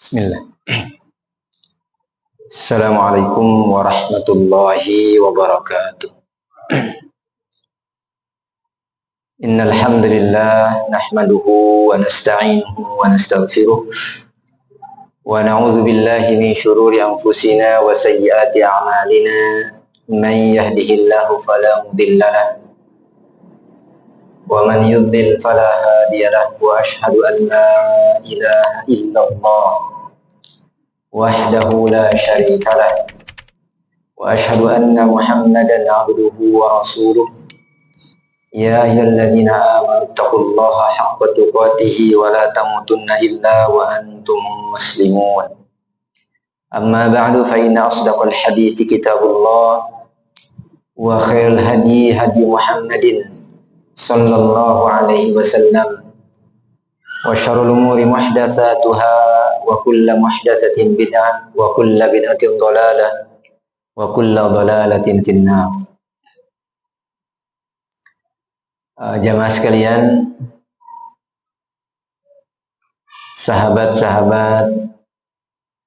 Bismillah. Assalamualaikum warahmatullahi wabarakatuh. Innal hamdalillah nahmaduhu wa nasta'inuhu wa nastaghfiruh wa na'udzu billahi min shururi anfusina wa sayyiati a'malina. Man yahdihillahu fala mudilla lahu wa man yudlil fala hadiya lahu wa ashhadu an la ilaha illallah wahdahu la syarika lah wa asyhadu anna Muhammadan abduhu wa rasuluh. Ya ayyuhalladzina amanu taqullaha haqqa tuqatih wa la tamutunna illa wa antum muslimun. Amma ba'du fa inna asdaqal hadithi kitabullah wa khairal hadi hadi Muhammadin sallallahu alaihi wasallam wa syarrul umuri muhdatsatuha wa kullu muhdatsatin bid'ah wa kullu bid'atin dhalalah wa kullu dhalalatin finnar. Jamaah sekalian, sahabat-sahabat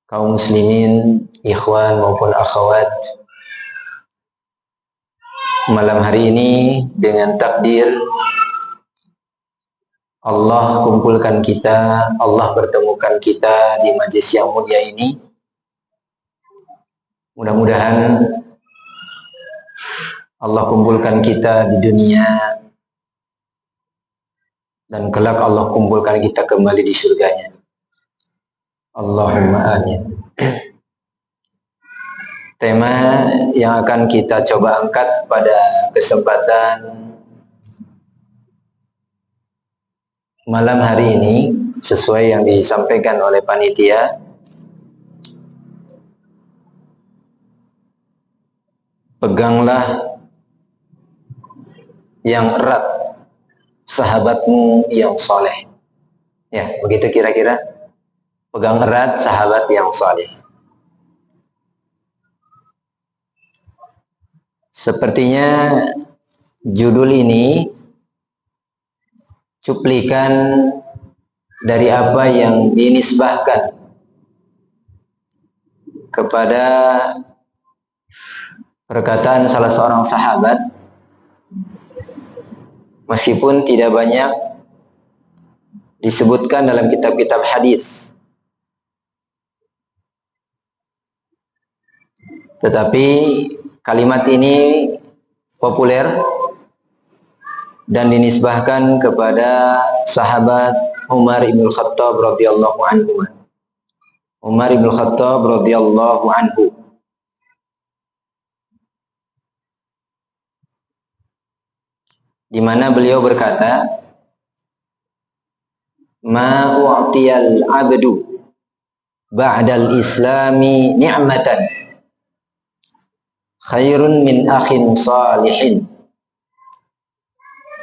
kaum muslimin, ikhwan maupun akhwat, malam hari ini dengan takdir Allah kumpulkan kita, Allah pertemukan kita di majelis yang mulia ini. Mudah-mudahan Allah kumpulkan kita di dunia dan kelak Allah kumpulkan kita kembali di surganya. Allahumma amin. Tema yang akan kita coba angkat pada kesempatan malam hari ini sesuai yang disampaikan oleh panitia, peganglah yang erat sahabatmu yang soleh. Ya, begitu kira-kira. Pegang erat sahabat yang soleh. Sepertinya judul ini cuplikan dari apa yang dinisbahkan kepada perkataan salah seorang sahabat, meskipun tidak banyak disebutkan dalam kitab-kitab hadis, tetapi kalimat ini populer dan dinisbahkan kepada sahabat Umar ibn Khattab radhiyallahu anhu. Umar ibn Khattab radhiyallahu anhu. Di mana beliau berkata, "Ma u'tiyal 'abdu ba'dal islami ni'matan khairun min akhin salihin."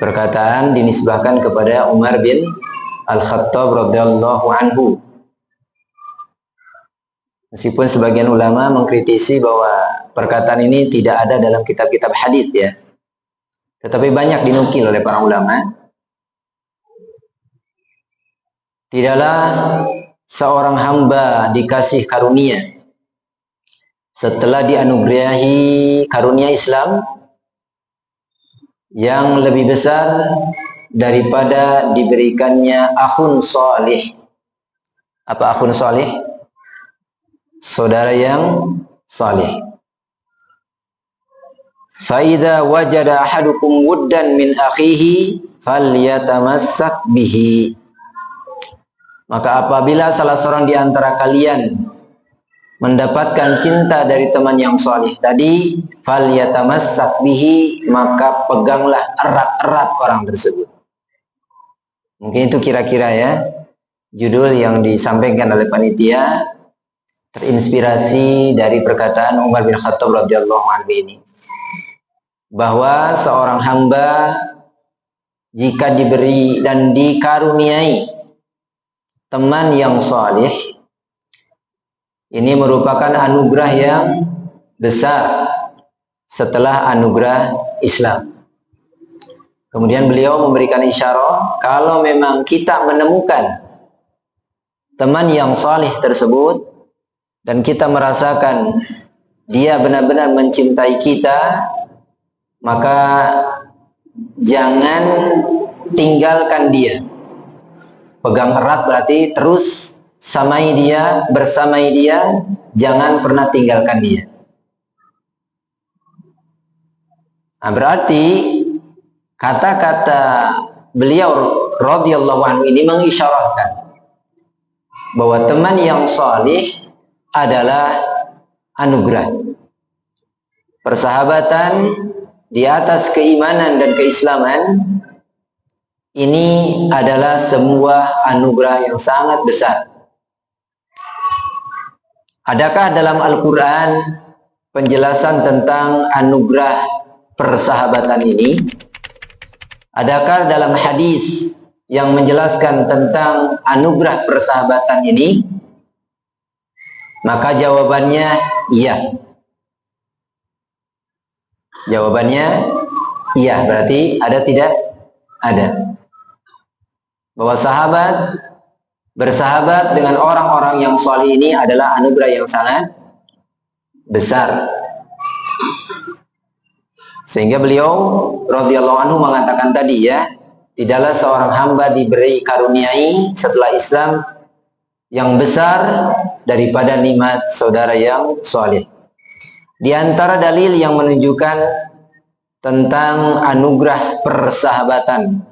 Perkataan dinisbahkan kepada Umar bin Al-Khattab radhiyallahu anhu. Meskipun sebagian ulama mengkritisi bahwa perkataan ini tidak ada dalam kitab-kitab hadis ya. Tetapi banyak dinukil oleh para ulama. Tidaklah seorang hamba dikasih karunia setelah dianugerahi karunia Islam yang lebih besar daripada diberikannya akhun salih. Apa akhun salih? Saudara yang salih. Faida wajada ahadukum wuddan min akhihi falyatamassak bihi. Maka apabila salah seorang di antara kalian mendapatkan cinta dari teman yang salih tadi, falyatamassak bihi, maka peganglah erat-erat orang tersebut. Mungkin itu kira-kira ya judul yang disampaikan oleh panitia, terinspirasi dari perkataan Umar bin Khattab radhiyallahu anhu ini, bahwa seorang hamba jika diberi dan dikaruniai teman yang salih, ini merupakan anugerah yang besar setelah anugerah Islam. Kemudian beliau memberikan isyarat, kalau memang kita menemukan teman yang saleh tersebut dan kita merasakan dia benar-benar mencintai kita, maka jangan tinggalkan dia. Pegang erat berarti terus samai dia, bersamai dia, jangan pernah tinggalkan dia. Nah, berarti kata-kata beliau radhiyallahu anhu ini mengisyarahkan bahwa teman yang salih adalah anugerah. Persahabatan di atas keimanan dan keislaman ini adalah sebuah anugerah yang sangat besar. Adakah dalam Al-Quran penjelasan tentang anugerah persahabatan ini? Adakah dalam hadis yang menjelaskan tentang anugerah persahabatan ini? Maka jawabannya iya. Jawabannya iya, berarti ada tidak? Ada. Bahwa sahabat bersahabat dengan orang-orang yang salih ini adalah anugerah yang sangat besar. Sehingga beliau radhiyallahu anhu mengatakan tadi ya, tidaklah seorang hamba diberi karuniai setelah Islam yang besar daripada nikmat saudara yang saleh. Di antara dalil yang menunjukkan tentang anugerah persahabatan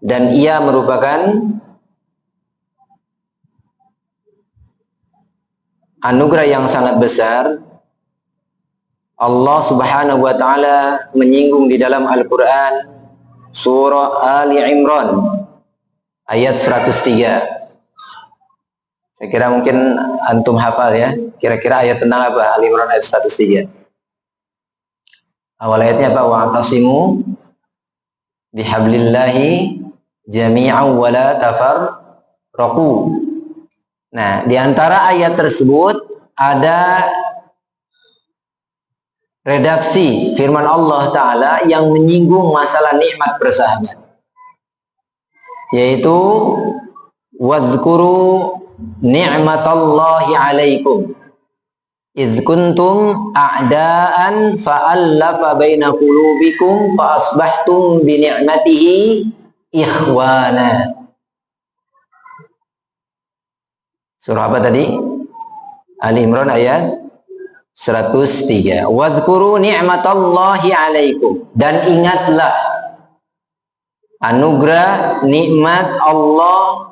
dan ia merupakan anugerah yang sangat besar, Allah Subhanahu wa taala menyinggung di dalam Al-Qur'an surah Ali Imran ayat 103. Saya kira mungkin antum hafal ya. Kira-kira ayat tentang apa? Ali Imran ayat 103. Awal ayatnya apa? Wa'tasimu bihablillahi jami'an wa la tafarraqu. Nah, di antara ayat tersebut ada redaksi firman Allah Ta'ala yang menyinggung masalah nikmat bersahabat, yaitu wadhkuru ni'matallahi alaikum idh kuntum a'daan fa'allafa baina qulubikum fa asbahtum bi ni'matihi ikhwana. Surah apa tadi? Ali Imran ayat 103. Wadhkuru ni'matallahi alaikum, dan ingatlah anugerah nikmat Allah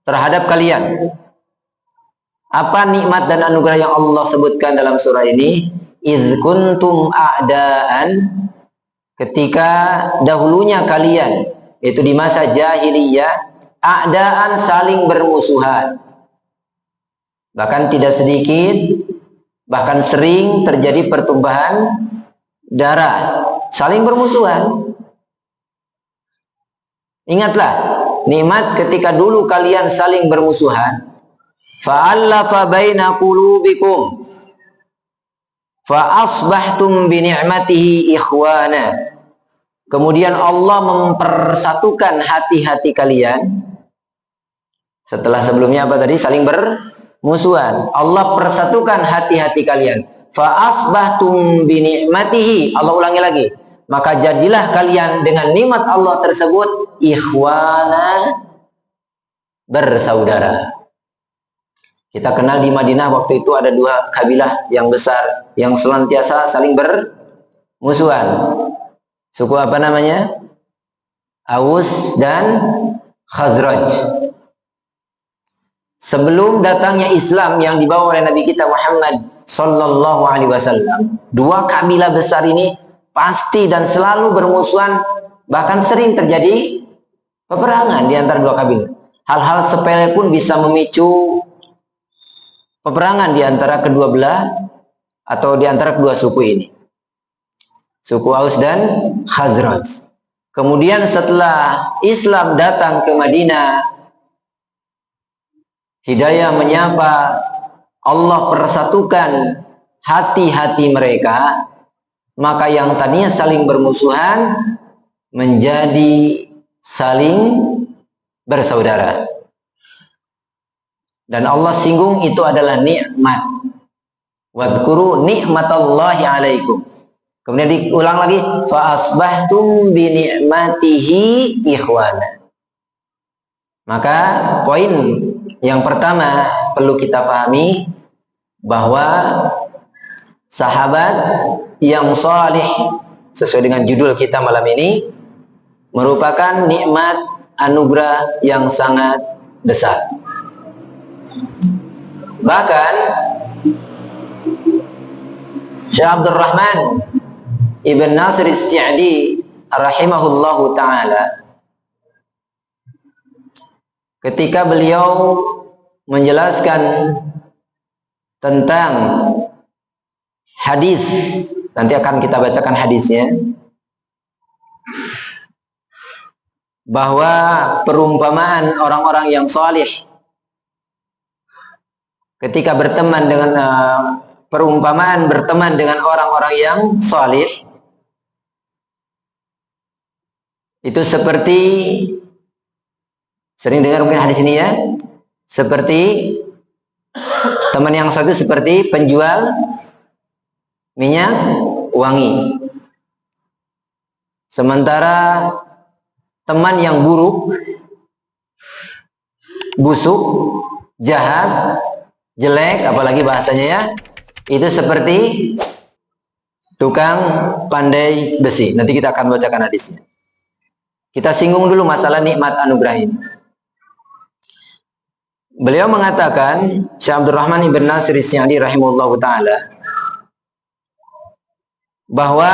terhadap kalian. Apa nikmat dan anugerah yang Allah sebutkan dalam surah ini? Idz kuntum a'daan, ketika dahulunya kalian, itu di masa jahiliyah, a'daan saling bermusuhan. Bahkan tidak sedikit, bahkan sering terjadi pertumpahan darah, saling bermusuhan. Ingatlah nikmat ketika dulu kalian saling bermusuhan. Fa'allafa baina qulubikum fa asbahtum bi ni'matihi ikhwana. Kemudian Allah mempersatukan hati-hati kalian. Setelah sebelumnya apa tadi? Saling bermusuhan. Allah persatukan hati-hati kalian. Fa asbahtum bi ni'matihi. Allah ulangi lagi. Maka jadilah kalian dengan nikmat Allah tersebut ikhwana, bersaudara. Kita kenal di Madinah waktu itu ada dua kabilah yang besar yang senantiasa saling bermusuhan. Suku apa namanya? Aus dan Khazraj. Sebelum datangnya Islam yang dibawa oleh Nabi kita Muhammad sallallahu alaihi wasallam, dua kabilah besar ini pasti dan selalu bermusuhan, bahkan sering terjadi peperangan di antara dua kabilah. Hal-hal sepele pun bisa memicu peperangan di antara kedua belah atau di antara kedua suku ini. Suku Aus dan Khazraj. Kemudian setelah Islam datang ke Madinah, hidayah menyapa, Allah persatukan hati-hati mereka, maka yang tadinya saling bermusuhan menjadi saling bersaudara. Dan Allah singgung itu adalah nikmat. Wadhkuru ni'matallahi alaikum. Kemudian diulang lagi, fa asbahtum bi ni'matihi ikhwana. Maka poin yang pertama perlu kita pahami bahwa sahabat yang salih sesuai dengan judul kita malam ini merupakan nikmat anugerah yang sangat besar. Bahkan Syekh Abdul Rahman Ibn Nasir As-Sa'di rahimahullahu ta'ala ketika beliau menjelaskan tentang hadis, nanti akan kita bacakan hadisnya, bahwa perumpamaan orang-orang yang salih ketika berteman dengan perumpamaan berteman dengan orang-orang yang salih itu seperti, sering dengar mungkin hadis ini ya, seperti teman yang satu seperti penjual minyak wangi, sementara teman yang buruk, busuk, jahat, jelek, apalagi bahasanya ya, itu seperti tukang pandai besi. Nanti kita akan bacakan hadisnya. Kita singgung dulu masalah nikmat anugerah ini. Beliau mengatakan, Syekh Abdul Rahman Ibn Nasir As-Sa'di rahimahullahu ta'ala, bahwa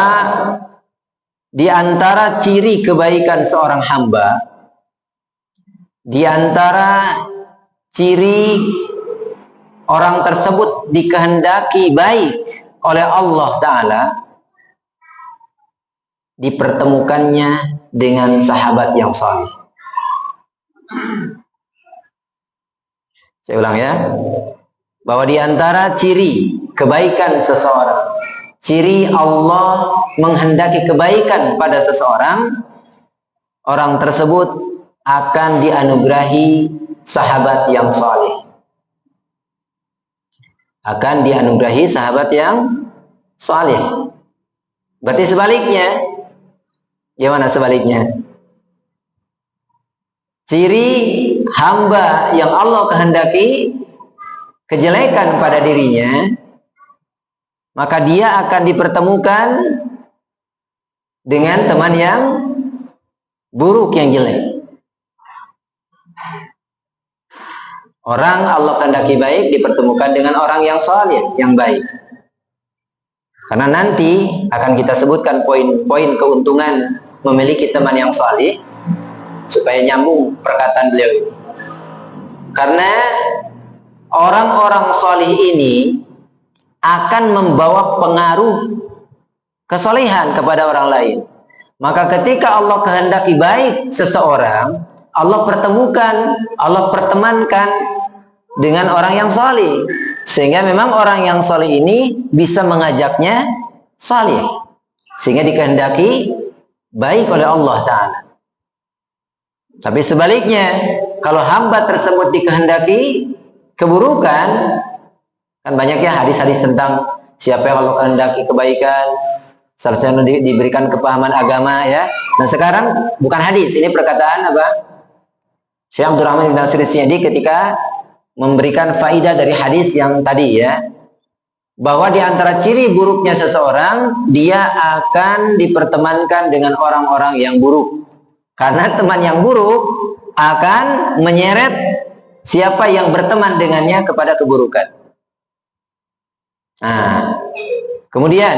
di antara ciri kebaikan seorang hamba, di antara ciri orang tersebut dikehendaki baik oleh Allah Ta'ala, dipertemukannya dengan sahabat yang saleh. Saya ulang ya, bahwa di antara ciri kebaikan seseorang, ciri Allah menghendaki kebaikan pada seseorang, orang tersebut akan dianugerahi sahabat yang saleh. Akan dianugerahi sahabat yang saleh. Berarti sebaliknya, gimana sebaliknya? Ciri hamba yang Allah kehendaki kejelekan pada dirinya, maka dia akan dipertemukan dengan teman yang buruk, yang jelek. Orang Allah kehendaki baik dipertemukan dengan orang yang saleh, yang baik. Karena nanti akan kita sebutkan poin-poin keuntungan memiliki teman yang saleh, supaya nyambung perkataan beliau ini. Karena orang-orang saleh ini akan membawa pengaruh kesolehan kepada orang lain. Maka ketika Allah kehendaki baik seseorang, Allah pertemukan, Allah pertemankan dengan orang yang saleh, sehingga memang orang yang saleh ini bisa mengajaknya saleh, sehingga dikehendaki baik oleh Allah Ta'ala. Tapi sebaliknya, kalau hamba tersebut dikehendaki keburukan, kan banyak ya hadis-hadis tentang siapa yang Allah kehendaki kebaikan, seharusnya diberikan kepahaman agama ya. Nah sekarang bukan hadis, ini perkataan apa? Syekh Abdul Rahman Ibn Nasir As-Sa'di ketika memberikan faidah dari hadis yang tadi ya, bahwa di antara ciri buruknya seseorang, dia akan dipertemankan dengan orang-orang yang buruk. Karena teman yang buruk akan menyeret siapa yang berteman dengannya kepada keburukan. Nah, kemudian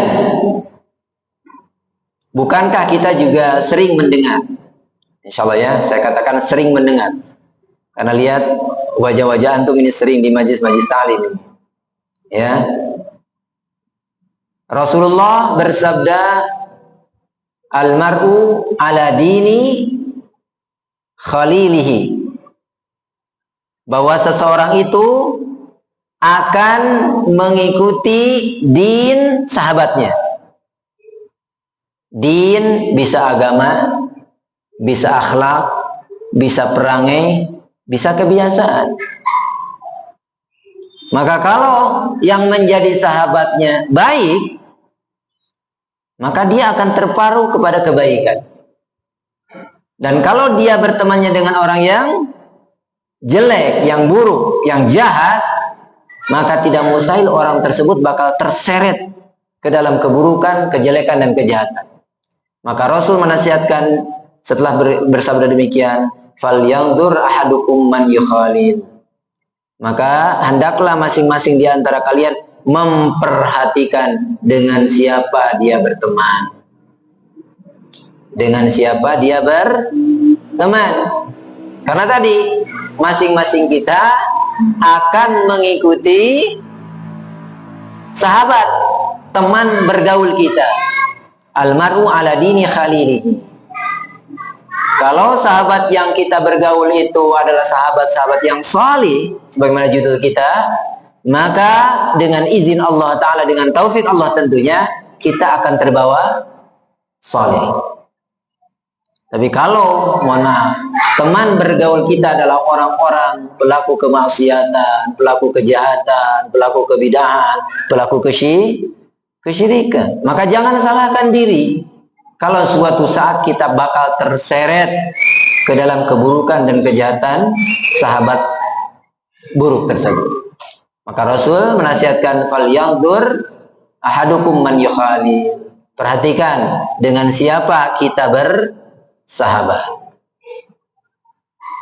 bukankah kita juga sering mendengar? Insya Allah ya, saya katakan sering mendengar. Karena lihat wajah-wajah antum ini sering di majlis-majlis ta'lim ini. Ya. Rasulullah bersabda, almar'u ala dini khalilihi, bahwa seseorang itu akan mengikuti din sahabatnya. Din bisa agama, bisa akhlak, bisa perangai, bisa kebiasaan. Maka kalau yang menjadi sahabatnya baik, maka dia akan terparu kepada kebaikan. Dan kalau dia bertemannya dengan orang yang jelek, yang buruk, yang jahat, maka tidak mustahil orang tersebut bakal terseret ke dalam keburukan, kejelekan, dan kejahatan. Maka Rasul menasihatkan setelah bersabda demikian, "Falyanzur ahadukum man yukhalil." Maka hendaklah masing-masing di antara kalian memperhatikan dengan siapa dia berteman. Dengan siapa dia berteman. Karena tadi masing-masing kita akan mengikuti sahabat, teman bergaul kita. Almaru ala dini khalilihi. Kalau sahabat yang kita bergaul itu adalah sahabat-sahabat yang salih, sebagaimana judul kita, maka dengan izin Allah Ta'ala, dengan taufik Allah tentunya, kita akan terbawa salih. Tapi kalau, mohon maaf, teman bergaul kita adalah orang-orang pelaku kemaksiatan, pelaku kejahatan, pelaku kebidahan, pelaku kesyirikan, maka jangan salahkan diri kalau suatu saat kita bakal terseret ke dalam keburukan dan kejahatan sahabat buruk tersebut. Maka Rasul menasihatkan, "Falyanzur ahadukum man yukhali." Perhatikan dengan siapa kita bersahabat.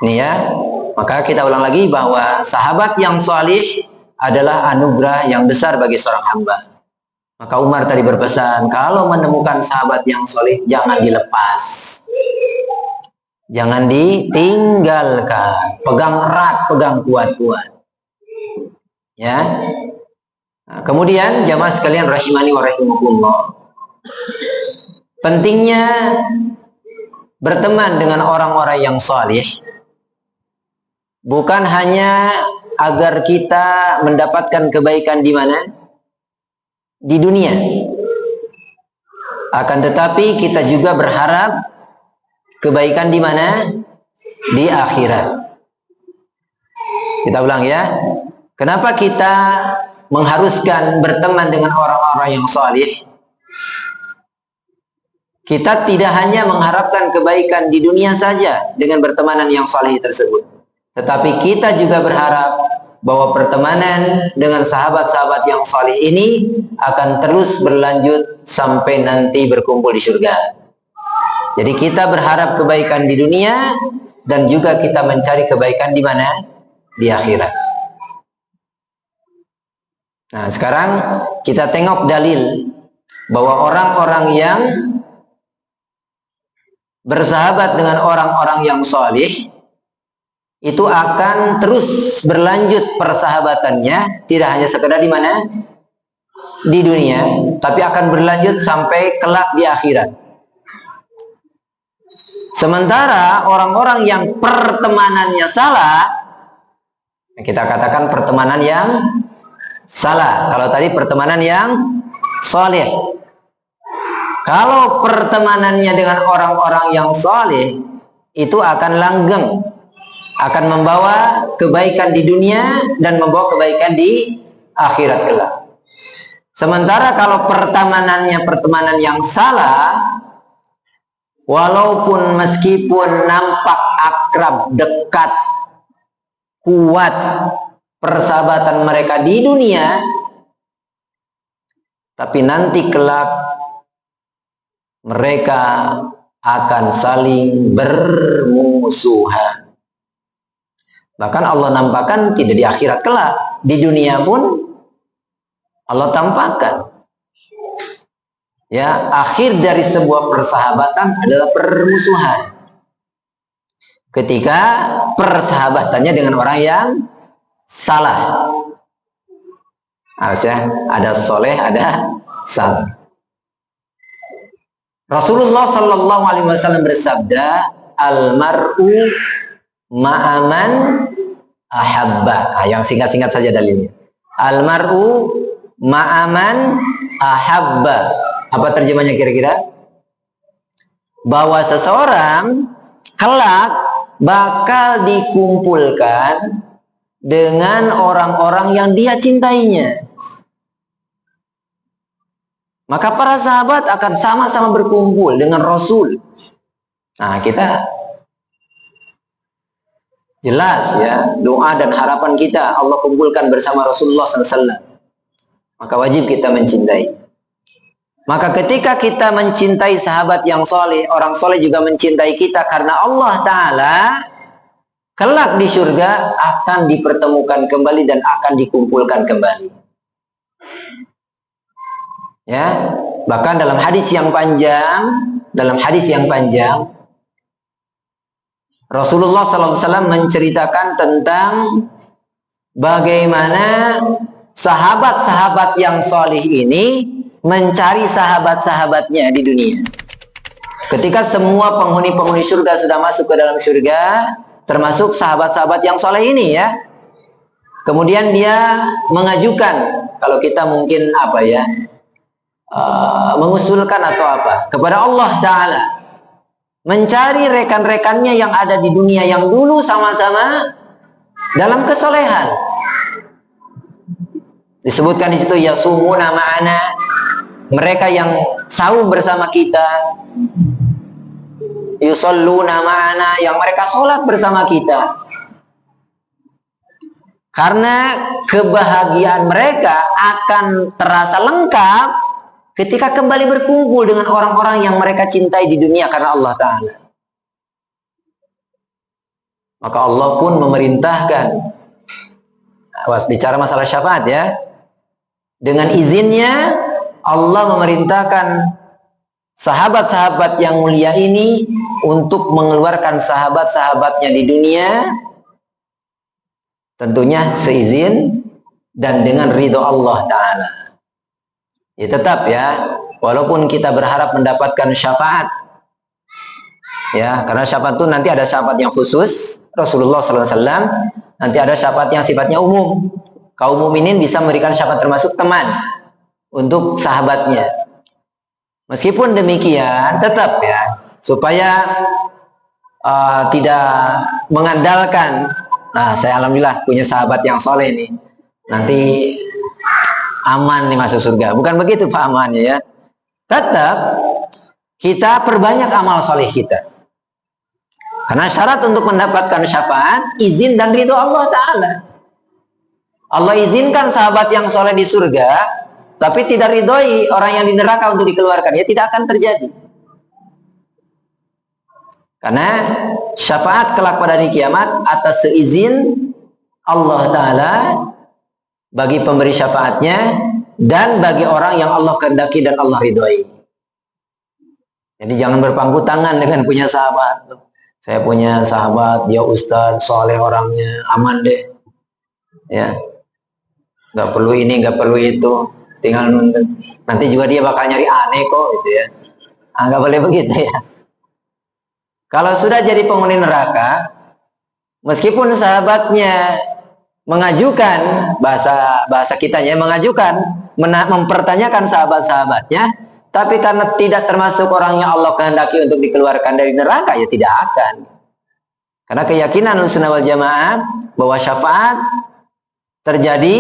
Ini ya. Maka kita ulang lagi bahwa sahabat yang salih adalah anugerah yang besar bagi seorang hamba. Maka Umar tadi berpesan, kalau menemukan sahabat yang solid, jangan dilepas. Jangan ditinggalkan. Pegang erat, pegang kuat-kuat. Ya. Nah, kemudian jamaah sekalian rahimani wa rahimakumullah. Pentingnya berteman dengan orang-orang yang salih bukan hanya agar kita mendapatkan kebaikan di mana? Di dunia. Akan tetapi kita juga berharap kebaikan di mana? Di akhirat. Kita ulang ya. Kenapa kita mengharuskan berteman dengan orang-orang yang salih? Kita tidak hanya mengharapkan kebaikan di dunia saja dengan bertemanan yang salih tersebut, tetapi kita juga berharap bahwa pertemanan dengan sahabat-sahabat yang salih ini akan terus berlanjut sampai nanti berkumpul di surga. Jadi kita berharap kebaikan di dunia dan juga kita mencari kebaikan di mana? Di akhirat. Nah, sekarang kita tengok dalil bahwa orang-orang yang bersahabat dengan orang-orang yang salih itu akan terus berlanjut persahabatannya, tidak hanya sekedar di mana? Di dunia, tapi akan berlanjut sampai kelak di akhirat. Sementara orang-orang yang pertemanannya salah, kita katakan pertemanan yang salah. Kalau tadi pertemanan yang saleh. Kalau pertemanannya dengan orang-orang yang saleh, itu akan langgeng, akan membawa kebaikan di dunia dan membawa kebaikan di akhirat kelak. Sementara kalau pertemanannya pertemanan yang salah, walaupun meskipun nampak akrab, dekat, kuat persahabatan mereka di dunia, tapi nanti kelak mereka akan saling bermusuhan. Bahkan Allah nampakkan tidak di akhirat kelak, di dunia pun Allah tampakkan. Ya, akhir dari sebuah persahabatan adalah permusuhan. Ketika persahabatannya dengan orang yang salah. Harusnya ada soleh, ada salah. Rasulullah Shallallahu Alaihi Wasallam bersabda, "Almaru ma'aman ahabba." Yang singkat-singkat saja dalilnya. Almaru ma'aman ahabba. Apa terjemahnya kira-kira? Bahwa seseorang kelak bakal dikumpulkan dengan orang-orang yang dia cintainya. Maka para sahabat akan sama-sama berkumpul dengan Rasul. Nah, kita jelas ya, doa dan harapan kita Allah kumpulkan bersama Rasulullah SAW. Maka wajib kita mencintai. Maka ketika kita mencintai sahabat yang soleh, orang soleh juga mencintai kita karena Allah Ta'ala kelak di surga akan dipertemukan kembali dan akan dikumpulkan kembali. Ya, bahkan dalam hadis yang panjang, Rasulullah SAW menceritakan tentang bagaimana sahabat-sahabat yang solih ini mencari sahabat-sahabatnya di dunia. Ketika semua penghuni-penghuni surga sudah masuk ke dalam surga, termasuk sahabat-sahabat yang soleh ini ya, kemudian dia mengajukan, kalau kita mungkin mengusulkan atau apa kepada Allah Ta'ala, mencari rekan-rekannya yang ada di dunia yang dulu sama-sama dalam kesolehan. Disebutkan di situ yasumuna ma'ana, mereka yang saum bersama kita, yusalluna ma'ana, yang mereka sholat bersama kita. Karena kebahagiaan mereka akan terasa lengkap ketika kembali berkumpul dengan orang-orang yang mereka cintai di dunia karena Allah Ta'ala. Maka Allah pun memerintahkan, bicara masalah syafaat ya, dengan izinnya Allah memerintahkan sahabat-sahabat yang mulia ini untuk mengeluarkan sahabat-sahabatnya di dunia, tentunya seizin dan dengan ridho Allah Ta'ala. Ya tetap ya, walaupun kita berharap mendapatkan syafaat, ya, karena syafaat itu nanti ada syafaat yang khusus Rasulullah SAW, nanti ada syafaat yang sifatnya umum. Kaum mukminin bisa memberikan syafaat termasuk teman untuk sahabatnya. Meskipun demikian, tetap ya, supaya tidak mengandalkan, nah saya alhamdulillah punya sahabat yang soleh nih, nanti aman nih masuk surga. Bukan begitu pahamannya ya. Tetap kita perbanyak amal soleh kita. Karena syarat untuk mendapatkan syafaat, izin dan ridho Allah Ta'ala. Allah izinkan sahabat yang soleh di surga, tapi tidak ridhoi orang yang di neraka untuk dikeluarkan. Ya tidak akan terjadi. Karena syafaat kelak pada hari kiamat atas seizin Allah Ta'ala bagi pemberi syafaatnya dan bagi orang yang Allah kehendaki dan Allah ridhoi. Jadi jangan berpangku tangan dengan punya sahabat. Saya punya sahabat, dia ustadz, soleh orangnya, aman deh. Ya, nggak perlu ini, nggak perlu itu, tinggal nonton. Nanti juga dia bakal nyari aneh kok, gitu ya. Nggak boleh begitu ya. Kalau sudah jadi penghuni neraka, meskipun sahabatnya mengajukan, bahasa kitanya mengajukan, mempertanyakan sahabat-sahabatnya, tapi karena tidak termasuk orang yang Allah kehendaki untuk dikeluarkan dari neraka, ya tidak akan. Karena keyakinan Ahlussunnah wal Jamaah bahwa syafaat terjadi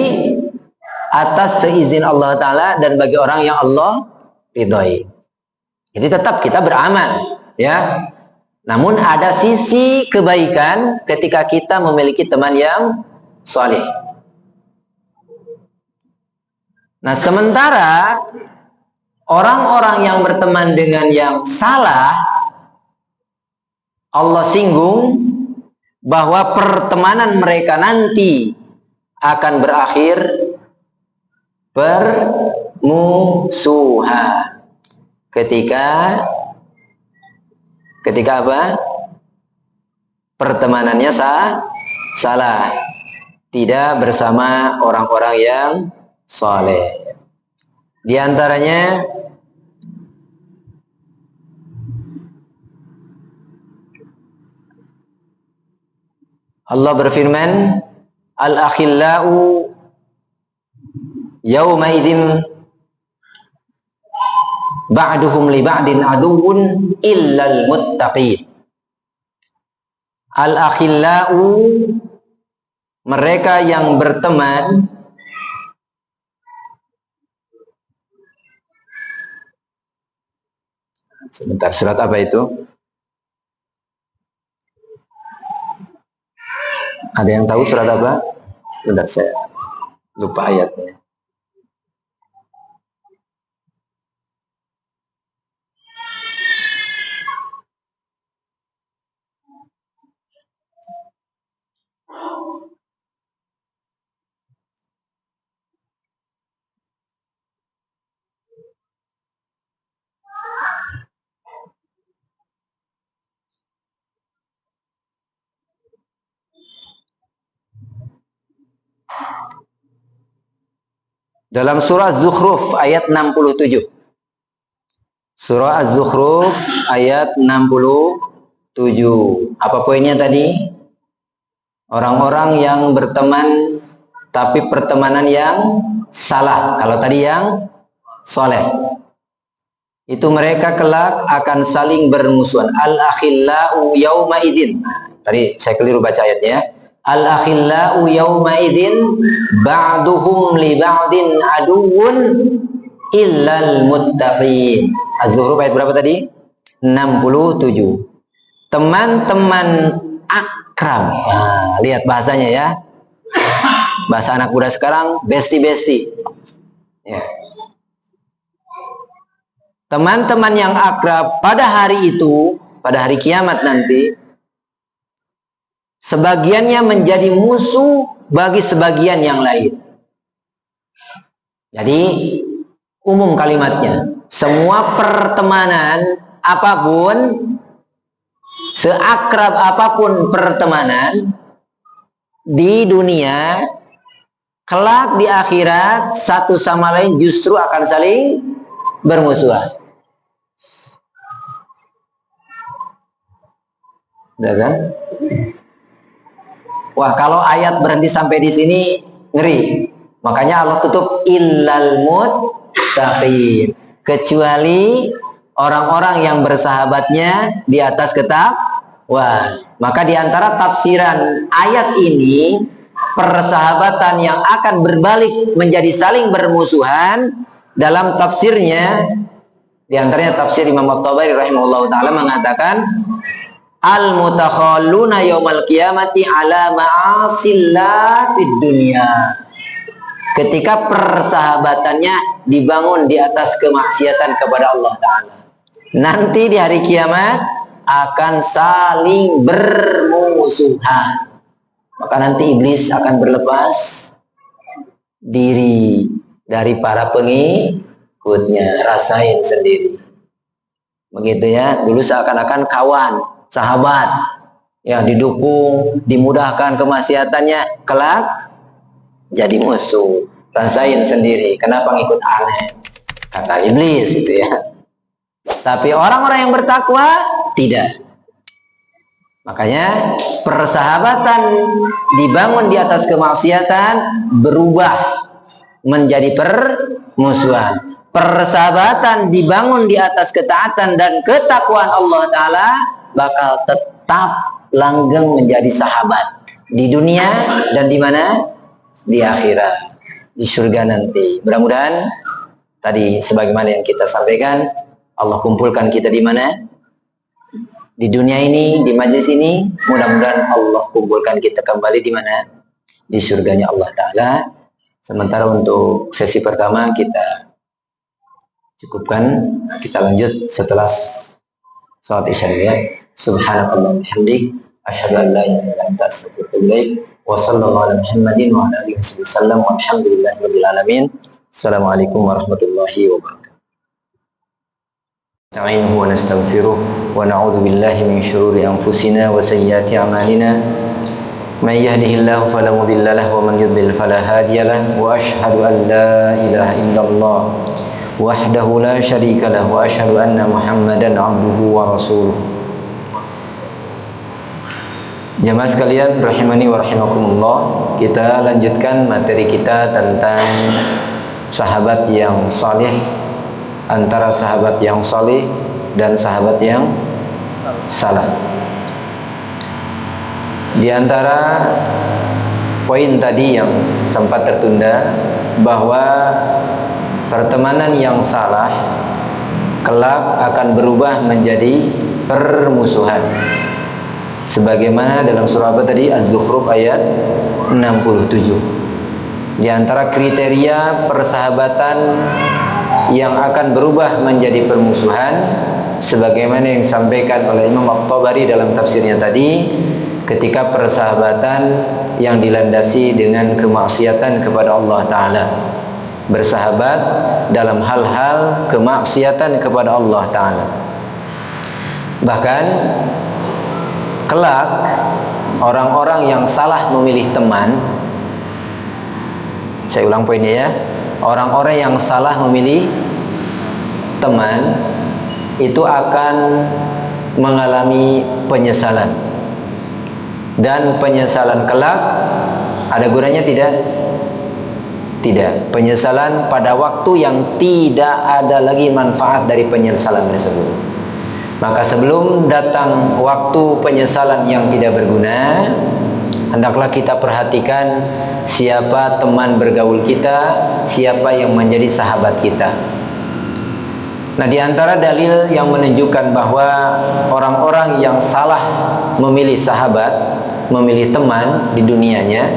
atas seizin Allah Ta'ala dan bagi orang yang Allah ridhoi. Jadi tetap kita beramal ya. Namun ada sisi kebaikan ketika kita memiliki teman yang soleh. Nah, sementara orang-orang yang berteman dengan yang salah, Allah singgung bahwa pertemanan mereka nanti akan berakhir bermusuhan. Ketika apa? Pertemanannya salah. Tidak bersama orang-orang yang soleh. Di antaranya Allah berfirman, al-akhillau yawma idzin ba'duhum li ba'din aduwwun illal muttaqin. Al-akhillau, mereka yang berteman sebentar, surat apa itu? Ada yang tahu surat apa? Sebentar, saya lupa ayatnya. Dalam surah Az-Zukhruf ayat 67. Surah Az-Zukhruf ayat 67. Apa poinnya tadi? Orang-orang yang berteman tapi pertemanan yang salah. Kalau tadi yang soleh, itu mereka kelak akan saling bermusuhan. Al-akhillau yawma idin. Tadi saya keliru baca ayatnya. Al-akhillau yawma idin ba'duhum li ba'din aduwwun illal muttaqin. Az-Zukhruf ayat berapa tadi? 67. Teman-teman akrab. Nah, lihat bahasanya ya. Bahasa anak muda sekarang, besti-besti. Ya. Teman-teman yang akrab pada hari itu, pada hari kiamat nanti, sebagiannya menjadi musuh bagi sebagian yang lain. Jadi umum kalimatnya, semua pertemanan apapun, seakrab apapun pertemanan di dunia, kelak di akhirat satu sama lain justru akan saling bermusuhan. Udah kan? Wah, kalau ayat berhenti sampai di sini ngeri. Makanya Allah tutup illal muttaqin, kecuali orang-orang yang bersahabatnya di atas ketakwaan. Maka di antara tafsiran ayat ini, persahabatan yang akan berbalik menjadi saling bermusuhan, dalam tafsirnya di antaranya tafsir Imam At-Tabari rahimahullah taala mengatakan al-mutakhalluna yaumal qiyamati ala ma'asillah fid dunya. Ketika persahabatannya dibangun di atas kemaksiatan kepada Allah taala, nanti di hari kiamat akan saling bermusuhan. Maka nanti iblis akan berlepas diri dari para pengikutnya. Rasain sendiri. Begitu ya, dulu seakan-akan kawan, sahabat, ya didukung, dimudahkan kemaksiatannya, kelak jadi musuh. Rasain sendiri, kenapa ngikut aneh, kata iblis itu ya. Tapi orang-orang yang bertakwa tidak. Makanya persahabatan dibangun di atas kemaksiatan berubah menjadi permusuhan. Persahabatan dibangun di atas ketaatan dan ketakwaan Allah Ta'ala bakal tetap langgeng menjadi sahabat di dunia dan di mana? Di akhirat, di surga nanti. Mudah-mudahan tadi sebagaimana yang kita sampaikan, Allah kumpulkan kita di mana? Di dunia ini, di majelis ini. Mudah-mudahan Allah kumpulkan kita kembali di mana? Di surganya Allah Ta'ala. Sementara untuk sesi pertama kita cukupkan, kita lanjut setelah salat isya ya. Subhanakallah bihamdik asyhadu an la ilaha illa anta astaghfiruka wa atubu ilaik. Wa sallallahu ala Muhammadin wa ala alihi wasallam walhamdulillahirabbil alamin. Assalamualaikum warahmatullahi wabarakatuh. Nasta'inuhu wa nastaghfiruh wa na'udzu billahi min syururi anfusina wa sayyiati a'malina. May yahdihillahu fala mudilla lahu wa man yudlil fala hadiya lahu wa asyhadu an la ilaha illallah wahdahu la syarika lahu wa asyhadu anna Muhammadan abduhu wa rasuluh. Jamaah sekalian rahimani wa rahimakumullah, kita lanjutkan materi kita tentang sahabat yang saleh, antara sahabat yang saleh dan sahabat yang salah. Di antara poin tadi yang sempat tertunda, bahwa pertemanan yang salah kelak akan berubah menjadi permusuhan. Sebagaimana dalam surah apa tadi? Az-Zukhruf ayat 67. Di antara kriteria persahabatan yang akan berubah menjadi permusuhan, sebagaimana yang disampaikan oleh Imam At-Tabari dalam tafsirnya tadi, ketika persahabatan yang dilandasi dengan kemaksiatan kepada Allah Ta'ala, bersahabat dalam hal-hal kemaksiatan kepada Allah Ta'ala. Bahkan kelak orang-orang yang salah memilih teman, saya ulang poinnya ya, orang-orang yang salah memilih teman itu akan mengalami penyesalan, dan penyesalan kelak ada gunanya tidak? Tidak. Penyesalan pada waktu yang tidak ada lagi manfaat dari penyesalan tersebut. Maka sebelum datang waktu penyesalan yang tidak berguna, hendaklah kita perhatikan siapa teman bergaul kita, siapa yang menjadi sahabat kita. Nah, di antara dalil yang menunjukkan bahwa orang-orang yang salah memilih sahabat, memilih teman di dunianya,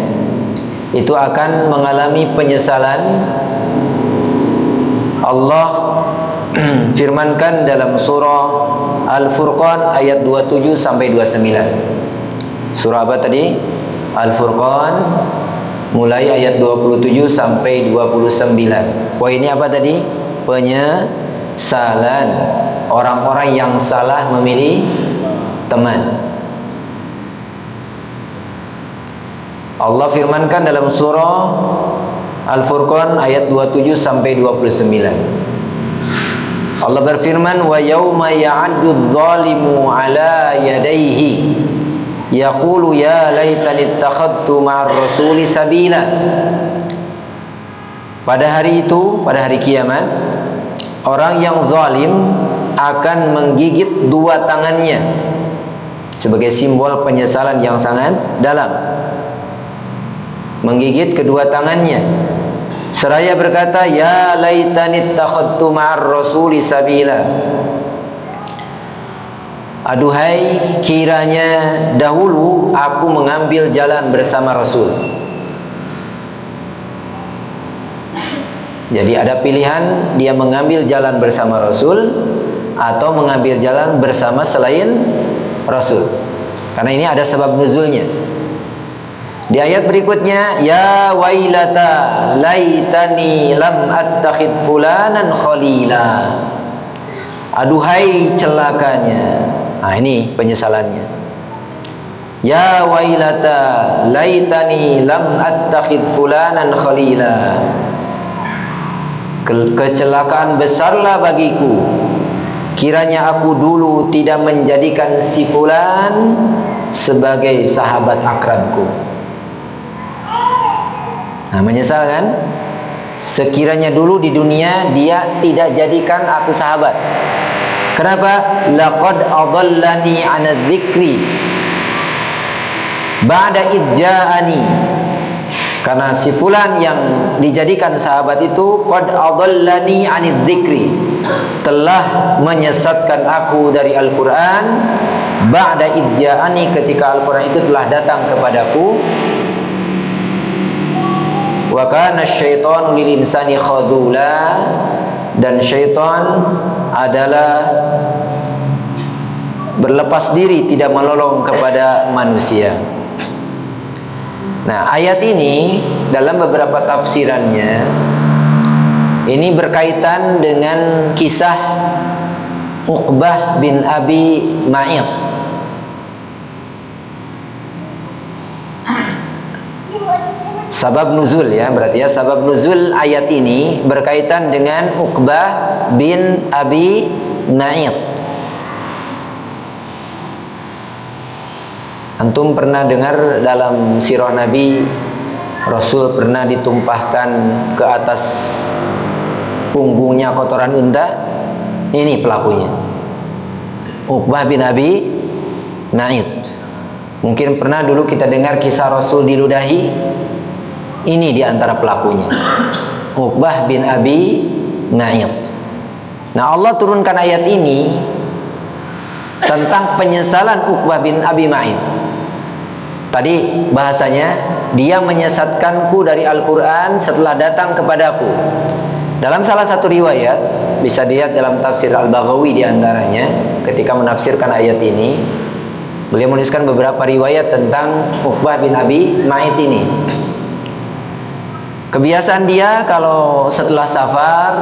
itu akan mengalami penyesalan. Allah firmankan dalam surah Al-Furqan ayat 27 sampai 29. Surah apa tadi? Al-Furqan mulai ayat 27 sampai 29. Poinnya apa tadi? Penyesalan orang-orang yang salah memilih teman. Allah firmankan dalam surah Al-Furqan ayat 27 sampai 29. Allah berfirman, wa yauma ya'addu adh-dhalimu 'ala yadayhi yaqulu ya laitani ittakhadtu ma'ar rasuli sabila. Pada hari itu, pada hari kiamat, orang yang zalim akan menggigit dua tangannya sebagai simbol penyesalan yang sangat dalam. Menggigit kedua tangannya seraya berkata, ya laitani ittakhadtu ma'ar rasuli sabila. Aduhai, kiranya dahulu aku mengambil jalan bersama Rasul. Jadi ada pilihan, dia mengambil jalan bersama Rasul atau mengambil jalan bersama selain Rasul. Karena ini ada sebab nuzulnya. Di ayat berikutnya, ya wailata laitani lam attakhid fulanan khalila. Aduhai celakanya. Nah, ini penyesalannya. Ya wailata laitani lam attakhid fulanan khalila. Kecelakaan besarlah bagiku, kiranya aku dulu tidak menjadikan si fulan sebagai sahabat akrabku. Nah, menyesal kan? Sekiranya dulu di dunia dia tidak jadikan aku sahabat. Kenapa? Laqad adallani 'an dzikri ba'da idja'ani. Karena si fulan yang dijadikan sahabat itu qad adallani 'an dzikri, telah menyesatkan aku dari Al-Qur'an ba'da idja'ani, ketika Al-Qur'an itu telah datang kepadaku. Wa kana asyaitanu lil insani khadula, dan syaitan adalah berlepas diri, tidak menolong kepada manusia. Nah, ayat ini dalam beberapa tafsirannya ini berkaitan dengan kisah Uqbah bin Abi Ma'id. Sabab nuzul ya, berarti ya sabab nuzul ayat ini berkaitan dengan Uqbah bin Abi Ma'id. Antum pernah dengar dalam sirah Nabi, Rasul pernah ditumpahkan ke atas punggungnya kotoran unta? Ini pelakunya, Uqbah bin Abi Ma'id. Mungkin pernah dulu kita dengar kisah Rasul diludahi. Ini diantara pelakunya, Uqbah bin Abi Mu'ayth. Nah, Allah turunkan ayat ini tentang penyesalan Uqbah bin Abi Mu'ayth. Tadi bahasanya, dia menyesatkanku dari Al-Quran setelah datang kepadaku. Dalam salah satu riwayat, bisa dilihat dalam tafsir Al-Baghawi diantaranya, ketika menafsirkan ayat ini, beliau menuliskan beberapa riwayat tentang Uqbah bin Abi Mu'ayth ini. Kebiasaan dia kalau setelah safar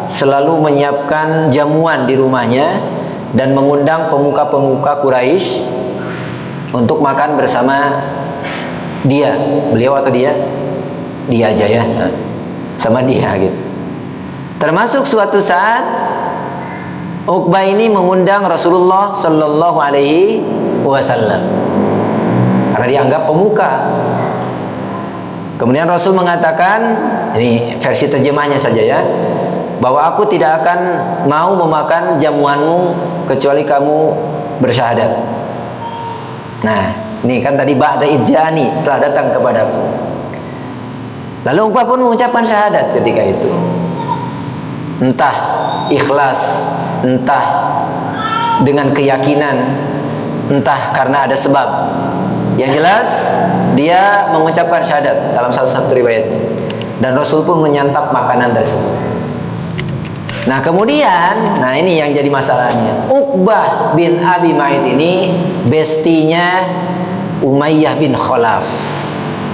selalu menyiapkan jamuan di rumahnya dan mengundang pemuka-pemuka Quraisy untuk makan bersama dia. Beliau atau dia? Dia aja ya, sama dia gitu. Termasuk suatu saat Uqbah ini mengundang Rasulullah Sallallahu Alaihi Wasallam karena dianggap pemuka. Kemudian Rasul mengatakan, ini versi terjemahnya saja ya, bahwa aku tidak akan mau memakan jamuanmu kecuali kamu bersyahadat. Nah, ini kan tadi ba'da ijani, setelah datang kepadaku. Lalu Uqbah pun mengucapkan syahadat ketika itu. Entah ikhlas, entah dengan keyakinan, entah karena ada sebab. Yang jelas dia mengucapkan syahadat dalam salah satu riwayat. Dan Rasul pun menyantap makanan tersebut. Nah kemudian, nah ini yang jadi masalahnya. Uqbah bin Abi Mu'ayth ini bestinya Umayyah bin Khalaf,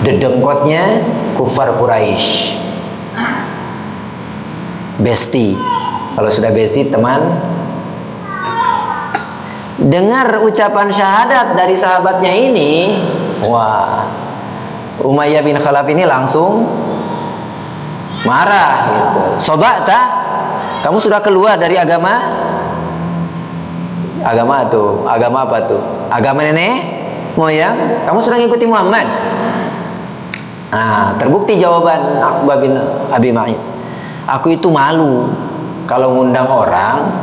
dedengkotnya kufar Quraisy. Besti, kalau sudah besti teman. Dengar ucapan syahadat dari sahabatnya ini, wah, Umayyah bin Khalaf ini langsung marah gitu. Sobata, kamu sudah keluar dari agama apa tuh? Agama nenek moyang? Kamu sudah ngikuti Muhammad? Nah, terbukti jawaban Uqbah bin Abi Mu'ayth. Aku itu malu kalau ngundang orang,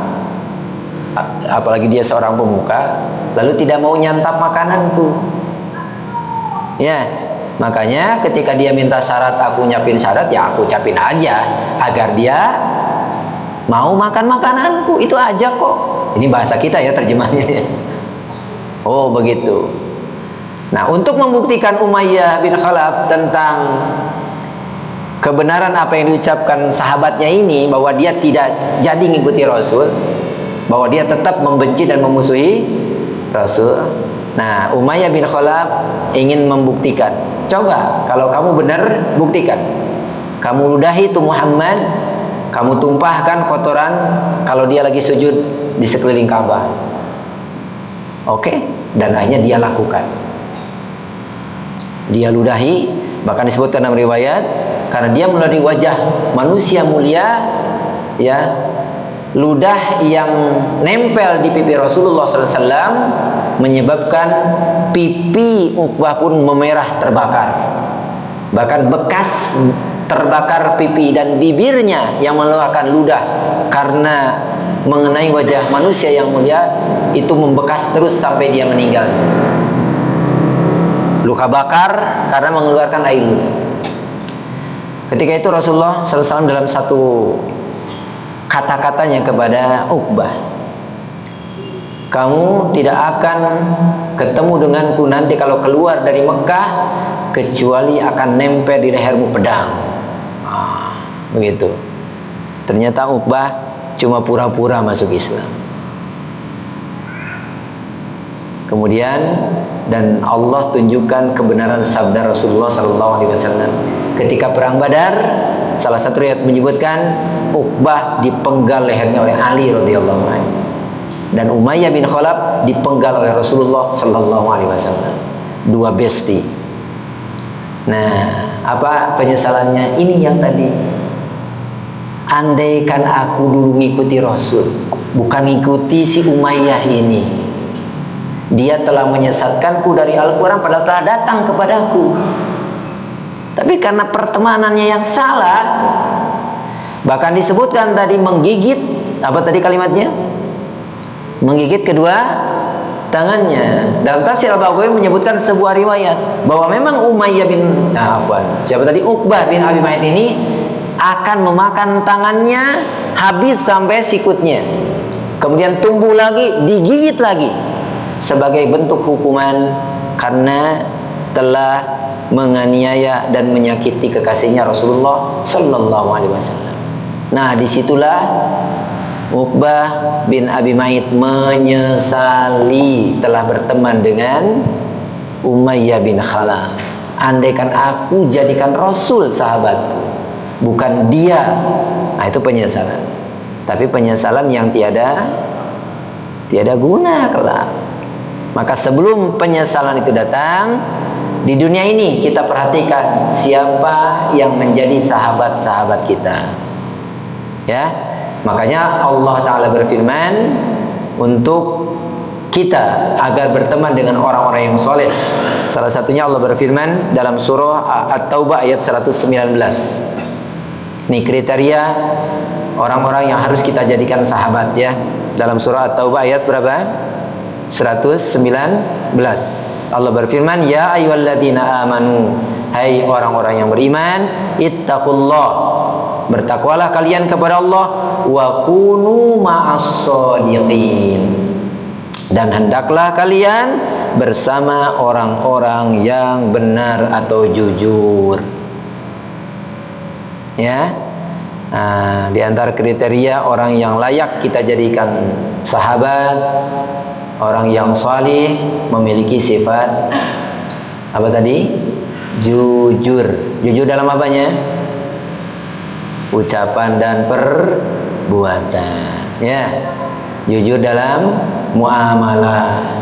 apalagi dia seorang pemuka, lalu tidak mau nyantap makananku. Ya, makanya ketika dia minta syarat, aku nyapin syarat, ya aku ucapin aja agar dia mau makan makananku. Itu aja kok. Ini bahasa kita ya terjemahnya ya. Oh begitu. Nah, untuk membuktikan Umayyah bin Khalaf tentang kebenaran apa yang diucapkan sahabatnya ini, bahwa dia tidak jadi mengikuti Rasul, bahwa dia tetap membenci dan memusuhi Rasul. Nah, Umayyah bin Khalaf ingin membuktikan. Coba kalau kamu benar, buktikan. Kamu ludahi itu Muhammad, kamu tumpahkan kotoran kalau dia lagi sujud di sekeliling Ka'bah. Oke? Dan akhirnya dia lakukan. Dia ludahi, bahkan disebutkan dalam riwayat, karena dia melalui wajah manusia mulia, ya, ludah yang nempel di pipi Rasulullah SAW menyebabkan pipi Uqbah pun memerah terbakar. Bahkan bekas terbakar pipi dan bibirnya yang mengeluarkan ludah karena mengenai wajah manusia yang mulia itu membekas terus sampai dia meninggal. Luka bakar karena mengeluarkan air ludah. Ketika itu Rasulullah SAW dalam satu kata-katanya kepada Uqbah, kamu tidak akan ketemu denganku nanti kalau keluar dari Mekah kecuali akan nempel di lehermu pedang. Begitu. Ternyata Uqbah cuma pura-pura masuk Islam. Kemudian dan Allah tunjukkan kebenaran sabda Rasulullah SAW. Ketika perang Badar, salah satu riwayat menyebutkan Uqbah dipenggal lehernya oleh Ali radhiyallahu anhu, dan Umayyah bin Khalaf dipenggal oleh Rasulullah SAW. Dua besti. Nah, apa penyesalannya? Ini yang tadi. Andaikan aku dulu ngikuti Rasul, bukan ngikuti si Umayyah ini, dia telah menyesatkanku dari Al-Quran padahal telah datang kepadaku. Tapi karena pertemanannya yang salah, bahkan disebutkan tadi menggigit, apa tadi kalimatnya? Menggigit kedua tangannya. Dalam tafsir Al-Baghawi menyebutkan sebuah riwayat bahwa memang siapa tadi, Uqbah bin Abi Mu'ayth ini akan memakan tangannya habis sampai sikutnya, kemudian tumbuh lagi, digigit lagi sebagai bentuk hukuman karena telah menganiaya dan menyakiti kekasihnya Rasulullah Sallallahu Alaihi Wasallam. Nah, disitulah Uqbah bin Abi Mu'ayth menyesali telah berteman dengan Umayyah bin Khalaf. Andaikan aku jadikan Rasul sahabatku, bukan dia. Nah, itu penyesalan. Tapi penyesalan yang tiada guna kelak. Maka sebelum penyesalan itu datang, di dunia ini kita perhatikan siapa yang menjadi sahabat-sahabat kita. Ya. Makanya Allah Ta'ala berfirman untuk kita agar berteman dengan orang-orang yang soleh. Salah satunya Allah berfirman dalam surah At-Taubah ayat 119. Ini kriteria orang-orang yang harus kita jadikan sahabat ya. Dalam surah At-Taubah ayat berapa? 119. Allah berfirman, ya ayyuhalladzina amanu, hai orang-orang yang beriman, ittaqullah, bertakwalah kalian kepada Allah, wa kunu ma'as-shadiqin, dan hendaklah kalian bersama orang-orang yang benar atau jujur. Ya. Nah, di antara kriteria orang yang layak kita jadikan sahabat, orang yang salih, memiliki sifat apa tadi? Jujur. Jujur dalam apanya? Ucapan dan perbuatan. Ya. Jujur dalam muamalah.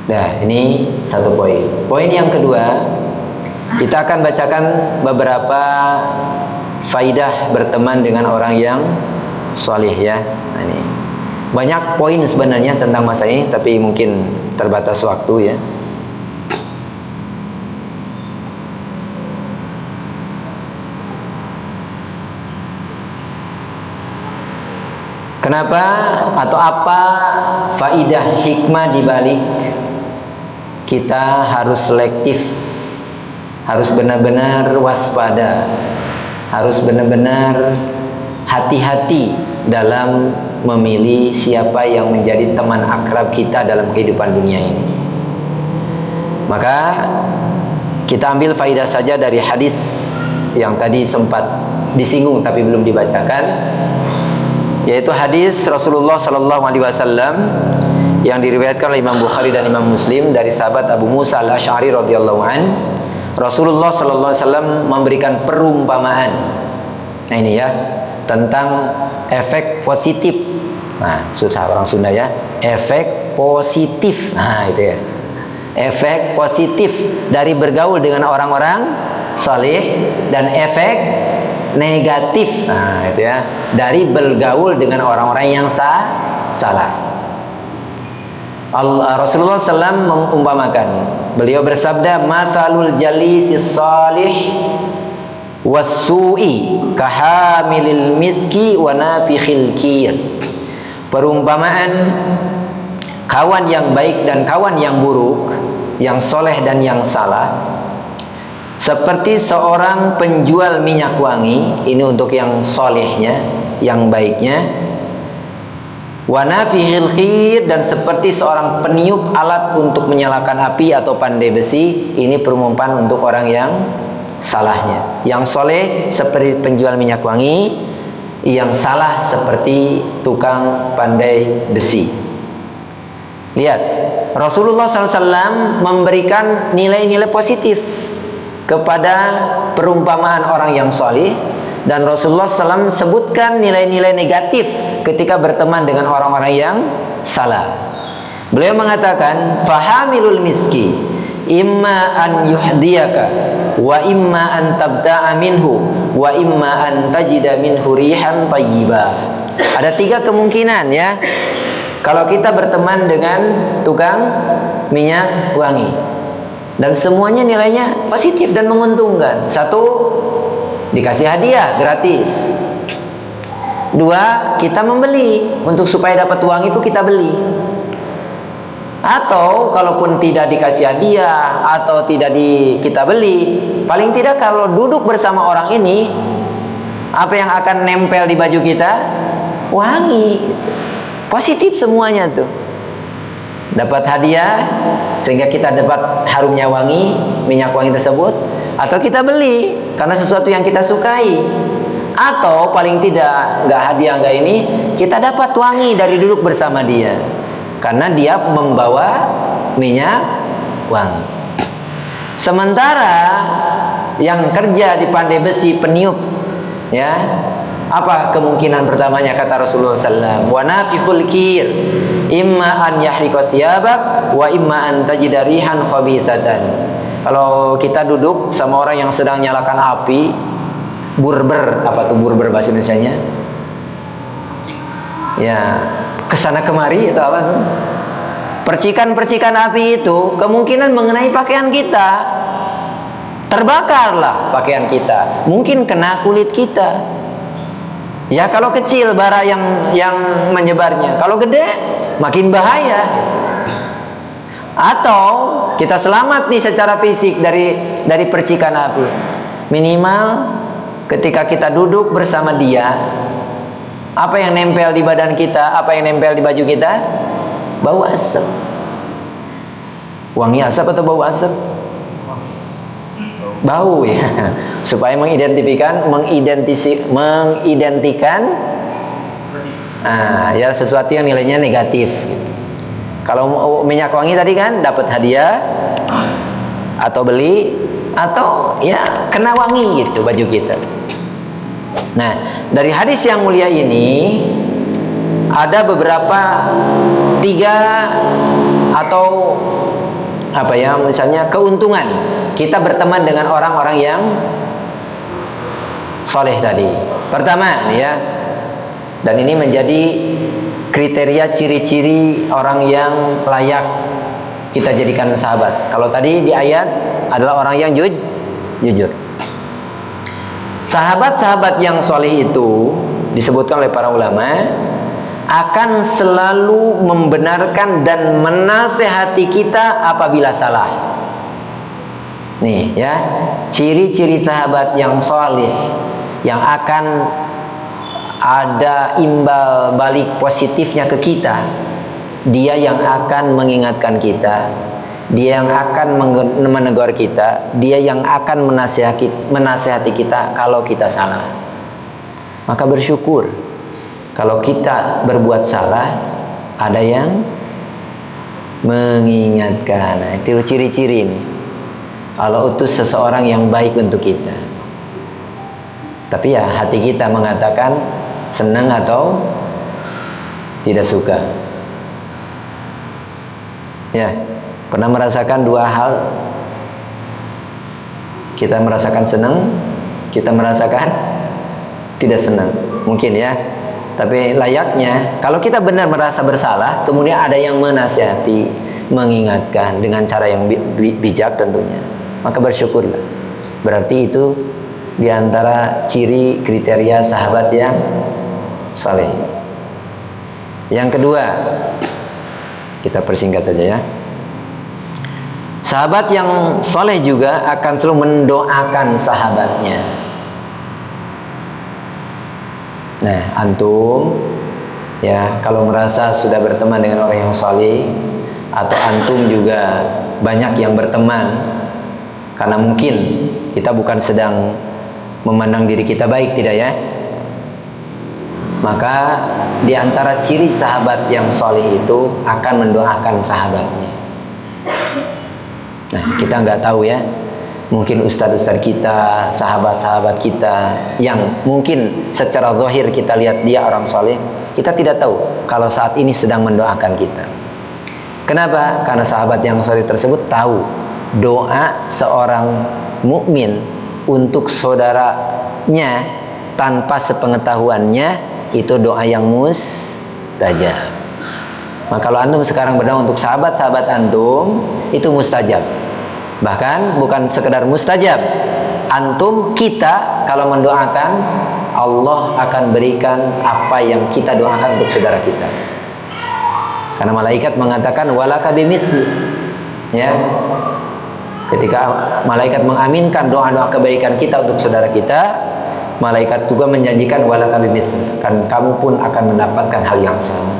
Nah, ini satu poin. Poin yang kedua, kita akan bacakan beberapa faidah berteman dengan orang yang salih ya. Nah, ini banyak poin sebenarnya tentang masalah ini, tapi mungkin terbatas waktu ya. Kenapa atau apa faidah hikmah dibalik kita harus selektif, harus benar-benar waspada, harus benar-benar hati-hati dalam memilih siapa yang menjadi teman akrab kita dalam kehidupan dunia ini. Maka kita ambil faidah saja dari hadis yang tadi sempat disinggung tapi belum dibacakan, yaitu hadis Rasulullah Sallallahu Alaihi Wasallam yang diriwayatkan oleh Imam Bukhari dan Imam Muslim dari sahabat Abu Musa Al-Asy'ari radhiyallahu an. Rasulullah Sallallahu Alaihi Wasallam memberikan perumpamaan. Nah ini ya, tentang efek positif. Nah, susah orang Sunda ya. Efek positif. Nah, itu ya. Efek positif dari bergaul dengan orang-orang saleh dan efek negatif. Nah, itu ya. Dari bergaul dengan orang-orang yang salah. Rasulullah SAW mengumpamakan. Beliau bersabda, "Matsalul jalisis salih was-su'i kahamilil miski wa nafikhil kir." Perumpamaan kawan yang baik dan kawan yang buruk, yang soleh dan yang salah, seperti seorang penjual minyak wangi, ini untuk yang solehnya, yang baiknya, wa nafihil qir, dan seperti seorang peniup alat untuk menyalakan api atau pandai besi, ini perumpamaan untuk orang yang salahnya. Yang soleh seperti penjual minyak wangi, yang salah seperti tukang pandai besi. Lihat, Rasulullah SAW memberikan nilai-nilai positif kepada perumpamaan orang yang soleh, dan Rasulullah SAW sebutkan nilai-nilai negatif ketika berteman dengan orang-orang yang salah. Beliau mengatakan, fahamilul miski imma an yuhdiyaka wa imma an tabta'a minhu wa imma an tajida minhu rihan tayyibah. Ada 3 kemungkinan ya kalau kita berteman dengan tukang minyak wangi, dan semuanya nilainya positif dan menguntungkan. 1, dikasih hadiah gratis. 2, kita membeli, untuk supaya dapat uang itu kita beli. Atau kalaupun tidak dikasih hadiah atau tidak kita beli, paling tidak kalau duduk bersama orang ini, apa yang akan nempel di baju kita? Wangi gitu. Positif semuanya tuh. Dapat hadiah sehingga kita dapat harumnya wangi, minyak wangi tersebut, atau kita beli karena sesuatu yang kita sukai, atau paling tidak nggak hadiah nggak ini, kita dapat wangi dari duduk bersama dia karena dia membawa minyak wangi. Sementara yang kerja di pandai besi, peniup, ya, apa kemungkinan pertamanya kata Rasulullah SAW? Wa nafikhul kir, imma an yahriqa thiyabak wa imma an tajida rihan khabithatan. Kalau kita duduk sama orang yang sedang nyalakan api, burber, apa tuh burber bahasa Indonesianya? Ya, kesana kemari itu apa tuh? Percikan-percikan api itu kemungkinan mengenai pakaian kita. Terbakarlah pakaian kita, mungkin kena kulit kita. Ya kalau kecil bara yang menyebarnya, kalau gede makin bahaya. Atau kita selamat nih secara fisik dari percikan api. Minimal ketika kita duduk bersama dia, apa yang nempel di badan kita, apa yang nempel di baju kita? Bau asap. Wangi asap atau bau asap? Bau ya. Supaya mengidentikan ya sesuatu yang nilainya negatif gitu. Kalau minyak wangi tadi kan dapat hadiah atau beli atau ya kena wangi gitu baju kita. Nah, dari hadis yang mulia ini ada beberapa 3 atau apa ya, misalnya keuntungan kita berteman dengan orang-orang yang soleh tadi. Pertama nih ya, dan ini menjadi kriteria ciri-ciri orang yang layak kita jadikan sahabat. Kalau tadi di ayat adalah orang yang jujur. Sahabat-sahabat yang soleh itu disebutkan oleh para ulama akan selalu membenarkan dan menasehati kita apabila salah. Nih ya, ciri-ciri sahabat yang soleh yang akan ada imbal balik positifnya ke kita. Dia yang akan mengingatkan kita, dia yang akan menegur kita, dia yang akan menasehati kita kalau kita salah. Maka bersyukur kalau kita berbuat salah, ada yang mengingatkan. Nah, itu ciri-ciri ini. Allah utus seseorang yang baik untuk kita. Tapi ya hati kita mengatakan senang atau tidak suka. Ya, pernah merasakan 2 hal. Kita merasakan senang, kita merasakan tidak senang. Mungkin ya. Tapi layaknya kalau kita benar merasa bersalah, kemudian ada yang menasihati, mengingatkan dengan cara yang bijak tentunya, maka bersyukurlah. Berarti itu diantara ciri kriteria sahabat yang saleh. Yang kedua, kita persingkat saja ya. Sahabat yang soleh juga akan selalu mendoakan sahabatnya. Nah, antum ya kalau merasa sudah berteman dengan orang yang soleh, atau antum juga banyak yang berteman, karena mungkin kita bukan sedang memandang diri kita baik, tidak ya? Maka di antara ciri sahabat yang soleh itu akan mendoakan sahabatnya. Nah, kita nggak tahu ya, mungkin ustadz-ustadz kita, sahabat-sahabat kita yang mungkin secara zahir kita lihat dia orang soleh, kita tidak tahu kalau saat ini sedang mendoakan kita. Kenapa? Karena sahabat yang soleh tersebut tahu doa seorang mukmin untuk saudaranya tanpa sepengetahuannya itu doa yang mustajab. Maka kalau antum sekarang berdoa untuk sahabat-sahabat antum, itu mustajab. Bahkan bukan sekedar mustajab, antum, kita kalau mendoakan, Allah akan berikan apa yang kita doakan untuk saudara kita. Karena malaikat mengatakan walaka bimithli. Ya. Ketika malaikat mengaminkan doa-doa kebaikan kita untuk saudara kita, malaikat juga menjanjikan walaka bimithli, kan kamu pun akan mendapatkan hal yang sama.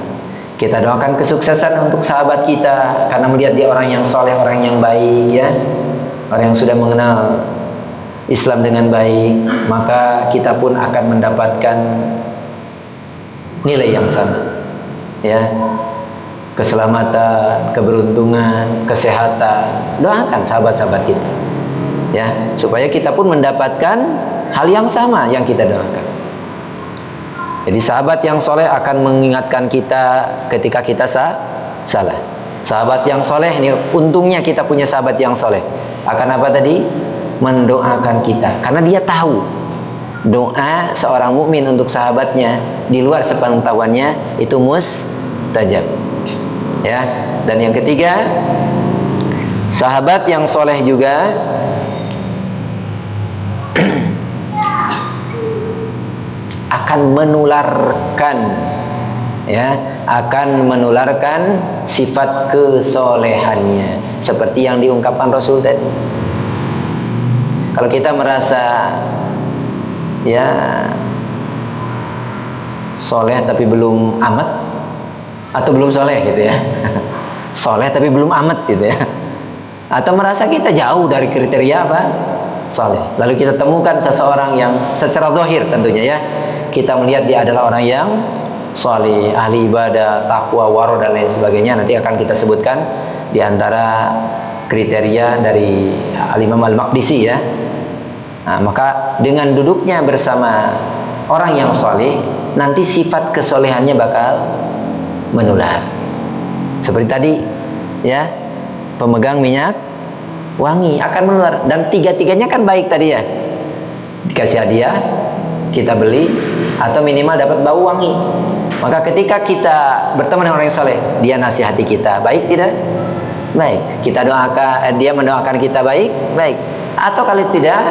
Kita doakan kesuksesan untuk sahabat kita karena melihat dia orang yang soleh, orang yang baik, ya. Orang yang sudah mengenal Islam dengan baik, maka kita pun akan mendapatkan nilai yang sama. Ya. Keselamatan, keberuntungan, kesehatan. Doakan sahabat-sahabat kita, ya, supaya kita pun mendapatkan hal yang sama yang kita doakan. Jadi sahabat yang soleh akan mengingatkan kita ketika kita salah. Sahabat yang soleh ini untungnya kita punya sahabat yang soleh. Akan apa tadi? Mendoakan kita, karena dia tahu doa seorang mukmin untuk sahabatnya di luar sepengetahuannya itu mustajab. Ya, dan yang ketiga, sahabat yang soleh juga akan menularkan, ya, akan menularkan sifat kesolehannya seperti yang diungkapkan Rasul tadi. Kalau kita merasa ya soleh tapi belum amat, atau belum soleh gitu ya, soleh tapi belum amat gitu ya, atau merasa kita jauh dari kriteria apa? Soleh. Lalu kita temukan seseorang yang secara zahir tentunya ya, kita melihat dia adalah orang yang soleh, ahli ibadah, takwa, waro dan lain sebagainya. Nanti akan kita sebutkan di antara kriteria dari Al-Imam Al-Maqdisi ya. Nah, maka dengan duduknya bersama orang yang soleh, nanti sifat kesolehannya bakal menular. Seperti tadi ya, pemegang minyak wangi akan menular, dan tiga-tiganya kan baik tadi ya. Dikasih hadiah, kita beli, atau minimal dapat bau wangi. Maka ketika kita berteman dengan orang yang soleh, dia nasihati kita, baik tidak? Baik. Kita doakan, dia mendoakan kita, baik? Baik. Atau kalau tidak,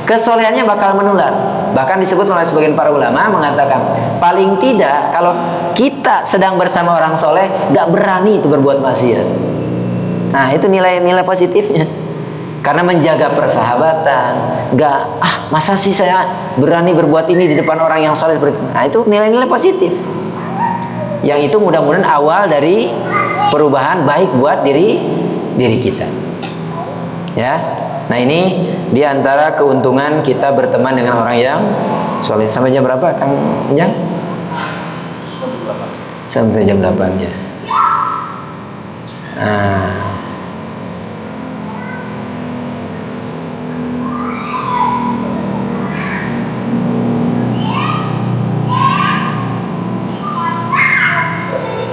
kesolehannya bakal menular. Bahkan disebut oleh sebagian para ulama mengatakan, paling tidak kalau kita sedang bersama orang soleh, gak berani itu berbuat maksiat. Nah, itu nilai-nilai positifnya. Karena menjaga persahabatan, gak, masa sih saya berani berbuat ini di depan orang yang soleh seperti itu. Nah, itu nilai-nilai positif. Yang itu mudah-mudahan awal dari perubahan baik buat diri kita. Ya. Nah, ini diantara keuntungan kita berteman dengan orang yang soleh. Sampai jam berapa, Kang Enjang? Sampai jam 8 ya. Nah,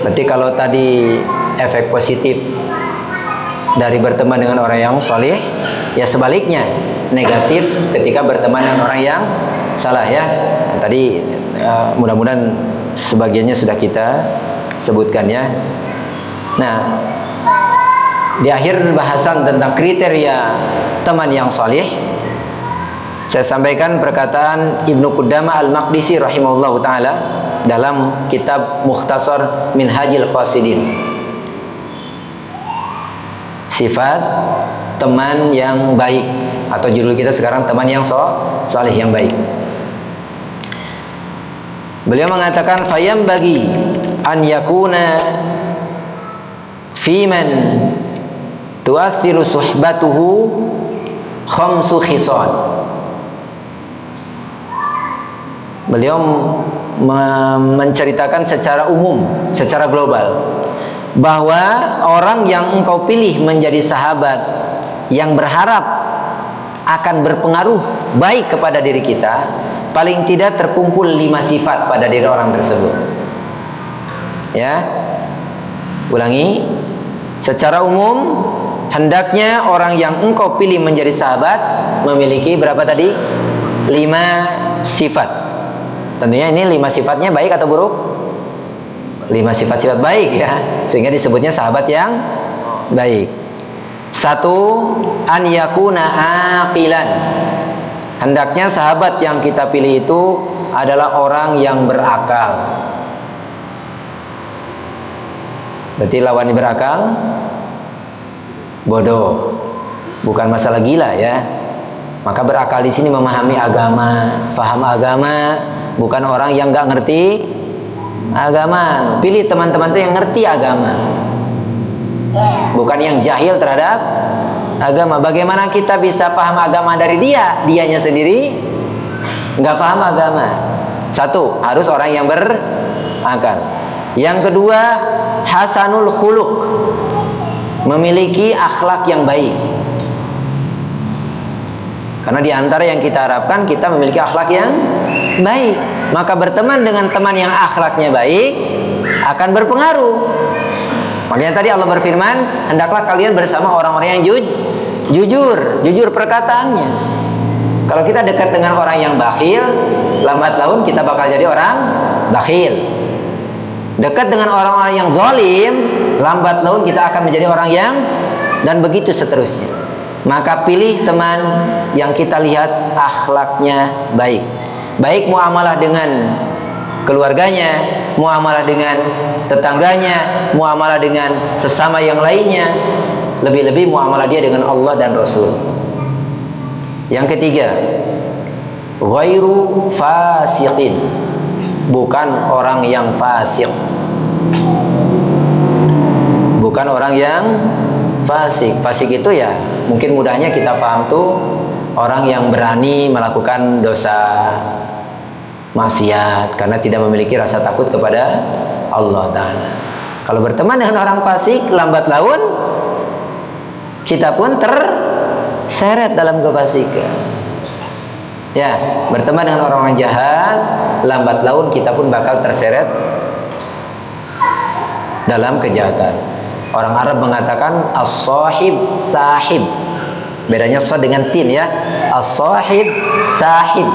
berarti kalau tadi efek positif dari berteman dengan orang yang soleh, ya sebaliknya negatif ketika berteman dengan orang yang salah ya. Tadi mudah-mudahan sebagiannya sudah kita sebutkan ya. Nah, di akhir bahasan tentang kriteria teman yang soleh, saya sampaikan perkataan Ibnu Qudamah Al-Maqdisi rahimahullahu taala dalam kitab Mukhtasar Minhajil Qasidin. Sifat teman yang baik, atau judul kita sekarang teman yang soleh yang baik. Beliau mengatakan fayam bagi an yakuna fiman tuathiru suhbatuhu khamsu khisal. Beliau menceritakan secara umum, secara global, bahwa orang yang engkau pilih menjadi sahabat yang berharap akan berpengaruh baik kepada diri kita, paling tidak terkumpul 5 sifat pada diri orang tersebut. Ya, ulangi. Secara umum, hendaknya orang yang engkau pilih menjadi sahabat memiliki berapa tadi? 5 sifat. Tentunya ini 5 sifatnya baik atau buruk? 5 sifat-sifat baik ya, sehingga disebutnya sahabat yang baik. 1, an yakuna aqilan. Hendaknya sahabat yang kita pilih itu adalah orang yang berakal. Berarti lawan berakal bodoh, bukan masalah gila ya. Maka berakal di sini memahami agama, faham agama, bukan orang yang nggak ngerti agama. Pilih teman-teman tuh yang ngerti agama, bukan yang jahil terhadap agama. Bagaimana kita bisa paham agama dari dianya sendiri nggak paham agama? Satu, harus orang yang berakal. Yang kedua, hasanul khuluq, memiliki akhlak yang baik. Karena di antara yang kita harapkan kita memiliki akhlak yang baik. Maka berteman dengan teman yang akhlaknya baik akan berpengaruh. Makanya tadi Allah berfirman, hendaklah kalian bersama orang-orang yang jujur perkataannya. Kalau kita dekat dengan orang yang bakhil, lambat laun kita bakal jadi orang bakhil. Dekat dengan orang-orang yang zalim, lambat laun kita akan menjadi orang yang, dan begitu seterusnya. Maka pilih teman yang kita lihat akhlaknya baik. Baik muamalah dengan keluarganya, muamalah dengan tetangganya, muamalah dengan sesama yang lainnya, lebih-lebih muamalah dia dengan Allah dan Rasul. Yang ketiga, ghairu fasiqin, bukan orang yang fasik, bukan orang yang fasik. Fasik itu ya mungkin mudahnya kita paham tuh orang yang berani melakukan dosa maksiat karena tidak memiliki rasa takut kepada Allah Ta'ala. Kalau berteman dengan orang fasik, lambat laun kita pun terseret dalam kefasikan. Ya, berteman dengan orang-orang jahat, lambat laun kita pun bakal terseret dalam kejahatan. Orang Arab mengatakan as-sahib sahib. Bedanya shad dengan sin ya. As-sahib sahib.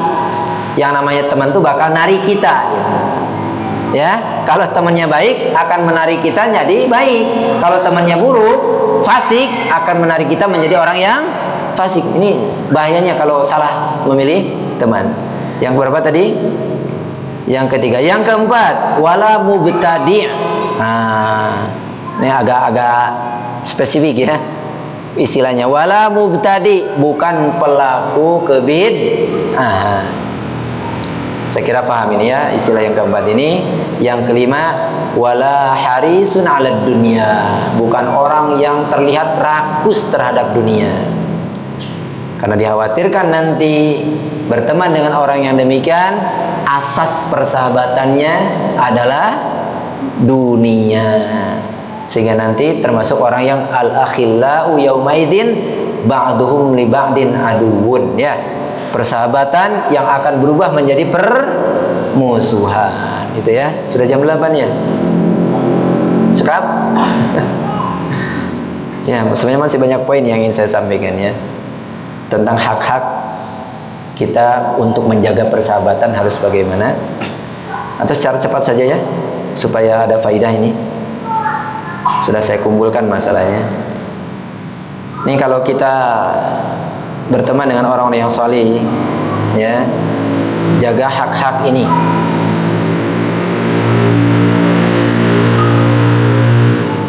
Yang namanya teman itu bakal narik kita gitu. Ya, kalau temannya baik akan menarik kita jadi baik. Kalau temannya buruk, fasik, akan menarik kita menjadi orang yang fasik. Ini bahayanya kalau salah memilih teman. Yang berapa tadi? Yang ketiga. Yang keempat, wala mubtadi'. Nah, ini agak-agak spesifik ya istilahnya. Wala mubtadi, bukan pelaku kebid'ah. Saya kira paham ini ya istilah yang keempat ini. Yang kelima, wala harisun 'alad dunya, bukan orang yang terlihat rakus terhadap dunia. Karena dikhawatirkan nanti berteman dengan orang yang demikian, asas persahabatannya adalah dunia. Sehingga nanti termasuk orang yang al-akhillau yaumaidin ba'duhum li ba'din aduwwun ya. Persahabatan yang akan berubah menjadi permusuhan. Itu ya. Sudah jam 8 ya? Sekap? Ya, sebenarnya masih banyak poin yang ingin saya sampaikan ya. Tentang hak-hak kita untuk menjaga persahabatan harus bagaimana. Atau secara cepat saja ya, supaya ada faidah ini. Sudah saya kumpulkan masalahnya. Ini kalau kita berteman dengan orang-orang yang salih, ya, jaga hak-hak ini.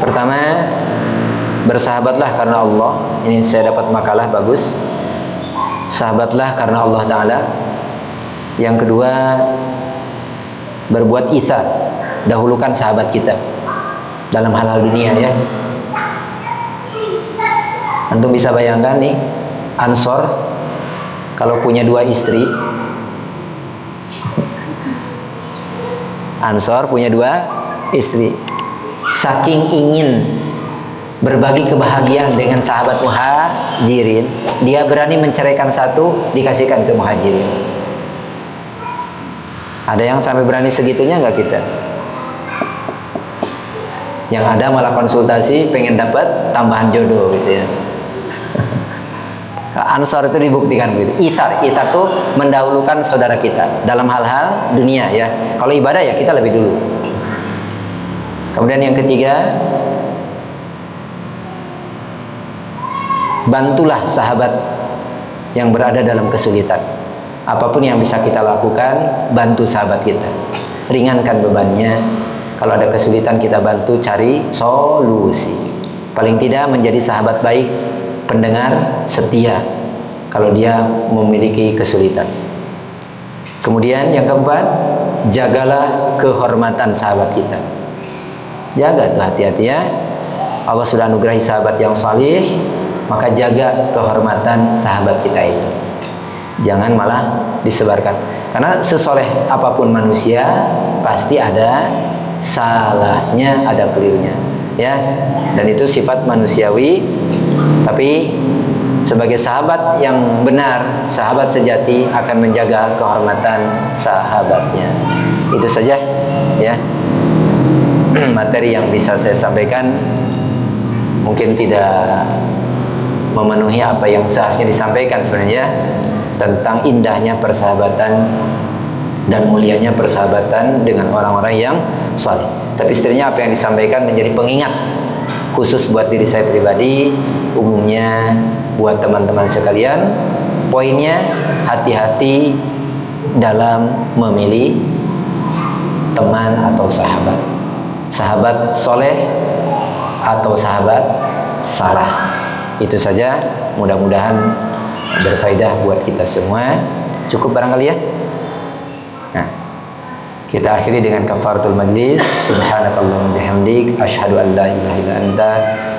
Pertama, bersahabatlah karena Allah. Ini saya dapat makalah bagus. Sahabatlah karena Allah Ta'ala. Yang kedua, berbuat itsar, dahulukan sahabat kita dalam hal-hal dunia ya. Antum bisa bayangkan nih, Ansor kalau punya 2 istri, Ansor punya 2 istri, saking ingin berbagi kebahagiaan dengan sahabat muhajirin, dia berani menceraikan satu, dikasihkan ke muhajirin. Ada yang sampai berani segitunya nggak kita? Yang ada malah konsultasi pengen dapat tambahan jodoh gitu ya. Ansor itu dibuktikan begitu. Itsar tuh mendahulukan saudara kita dalam hal-hal dunia ya. Kalau ibadah ya kita lebih dulu. Kemudian yang ketiga, bantulah sahabat yang berada dalam kesulitan. Apapun yang bisa kita lakukan, bantu sahabat kita. Ringankan bebannya, Kalau ada kesulitan kita bantu cari solusi. Paling tidak menjadi sahabat baik, pendengar setia kalau dia memiliki kesulitan. Kemudian yang keempat, jagalah kehormatan sahabat kita. Jaga tuh, hati-hati ya. Allah sudah anugerahi sahabat yang salih, maka jaga kehormatan sahabat kita itu. Jangan malah disebarkan. Karena sesoleh apapun manusia pasti ada salahnya, ada kelirunya, ya. Dan itu sifat manusiawi. Tapi sebagai sahabat yang benar, sahabat sejati akan menjaga kehormatan sahabatnya. Itu saja, ya. Materi yang bisa saya sampaikan mungkin tidak memenuhi apa yang seharusnya disampaikan sebenarnya, tentang indahnya persahabatan dan mulianya persahabatan dengan orang-orang yang saleh. Tapi setidaknya apa yang disampaikan menjadi pengingat khusus buat diri saya pribadi, umumnya buat teman-teman sekalian. Poinnya, hati-hati dalam memilih teman atau sahabat. Sahabat soleh atau sahabat salah. Itu saja, mudah-mudahan berfaedah buat kita semua. Cukup barangkali ya. Nah, kita akhiri dengan kafaratul majlis. Subhanakallahumma bihamdik, asyhadu an la ilaha illa anta,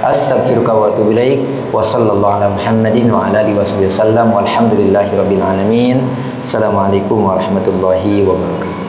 astaghfiruka wa atubu ilaik. Wa sallallahu ala Muhammadin wa ala alihi wasallam. Walhamdulillahirabbil alamin. Assalamualaikum warahmatullahi wabarakatuh.